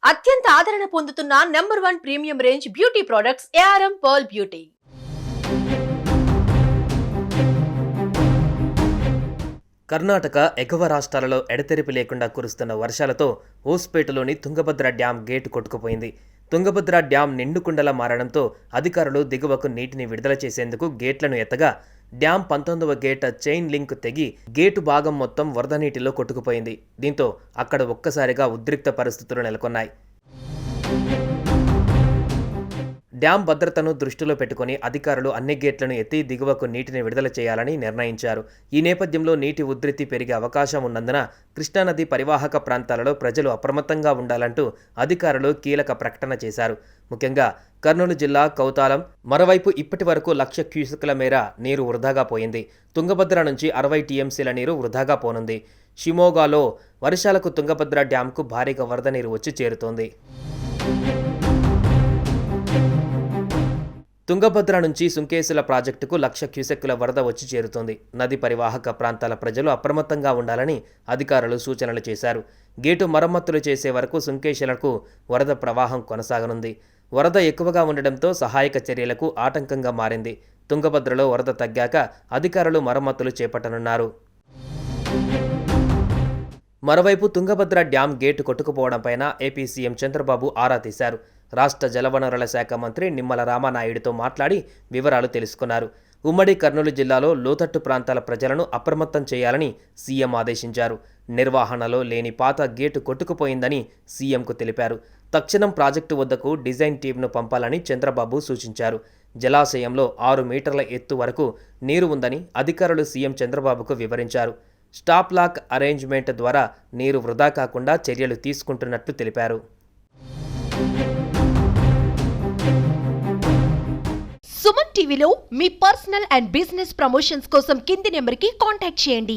అత్యంత ఆదరణ పొందుతున్న number 1 premium range beauty products ARM pearl beauty. Karnataka ఎగువ రాష్ట్రాలలో ఎడతెరిపి లేకుండా కురుస్తున్న వర్షాలతో హోస్పేటలోని తుంగభద్ర డ్యాం గేటు కొట్టుకుపోయింది. తుంగభద్ర డ్యాం నిండుకుండలా మారడంతో అధికారులు దిగువకు నీటిని విడుదల చేసేందుకు గేట్లను ఎత్తగా డ్యాం 19వ గేట్ చైన్ లింక్ తెగి గేటు భాగం మొత్తం వరద నీటిలో కొట్టుకుపోయింది. దీంతో అక్కడ ఒక్కసారిగా ఉద్రిక్త పరిస్థితులు నెలకొన్నాయి. డ్యాం భద్రతను దృష్టిలో పెట్టుకుని అధికారులు అన్ని గేట్లను ఎత్తి దిగువకు నీటిని విడుదల చేయాలని నిర్ణయించారు. ఈ నేపథ్యంలో నీటి ఉధృతి పెరిగే అవకాశం ఉన్నందున కృష్ణానది పరివాహక ప్రాంతాలలో ప్రజలు అప్రమత్తంగా ఉండాలంటూ అధికారులు కీలక ప్రకటన చేశారు. ముఖ్యంగా కర్నూలు జిల్లా కౌతాలం మరోవైపు ఇప్పటి వరకు 1,00,000 క్యూసెక్ల మేర నీరు వృధాగా పోయింది. తుంగభద్ర నుంచి 60 టీఎంసీల నీరు వృధాగా పోనుంది. షిమోగాలో వర్షాలకు తుంగభద్ర డ్యాంకు భారీగా వరద నీరు వచ్చి చేరుతోంది. తుంగభద్ర నుంచి సుంకేసుల ప్రాజెక్టుకు 1,00,000 క్యూసెక్కుల వరద వచ్చి చేరుతోంది. నది పరివాహక ప్రాంతాల ప్రజలు అప్రమత్తంగా ఉండాలని అధికారులు సూచనలు చేశారు. గేటు మరమ్మతులు చేసే వరకు సుంకేసులకు వరద ప్రవాహం కొనసాగనుంది. వరద ఎక్కువగా ఉండడంతో సహాయక చర్యలకు ఆటంకంగా మారింది. తుంగభద్రలో వరద తగ్గాక అధికారులు మరమ్మతులు చేపట్టనున్నారు. మరోవైపు తుంగభద్ర డ్యాం గేటు కొట్టుకుపోవడంపైన ఏపీ సీఎం చంద్రబాబు ఆరా తీశారు. రాష్ట్ర జలవనరుల శాఖ మంత్రి నిమ్మల రామానాయుడుతో మాట్లాడి వివరాలు తెలుసుకున్నారు. ఉమ్మడి కర్నూలు జిల్లాలో లోతట్టు ప్రాంతాల ప్రజలను అప్రమత్తం చేయాలని సీఎం ఆదేశించారు. నిర్వహణలో లేని పాత గేటు కొట్టుకుపోయిందని సీఎంకు తెలిపారు. తక్షణం ప్రాజెక్టు వద్దకు డిజైన్ టీంను పంపాలని చంద్రబాబు సూచించారు. జలాశయంలో 6 మీటర్ల ఎత్తు వరకు నీరు ఉందని అధికారులు సీఎం చంద్రబాబుకు వివరించారు. స్టాప్ లాక్ అరేంజ్మెంట్ ద్వారా నీరు వృధా కాకుండా చర్యలు తీసుకుంటున్నట్లు తెలిపారు. సుమన్ టీవీలో మీ పర్సనల్ అండ్ బిజినెస్ ప్రమోషన్స్ కోసం కింది నెంబర్కి కాంటాక్ట్ చేయండి.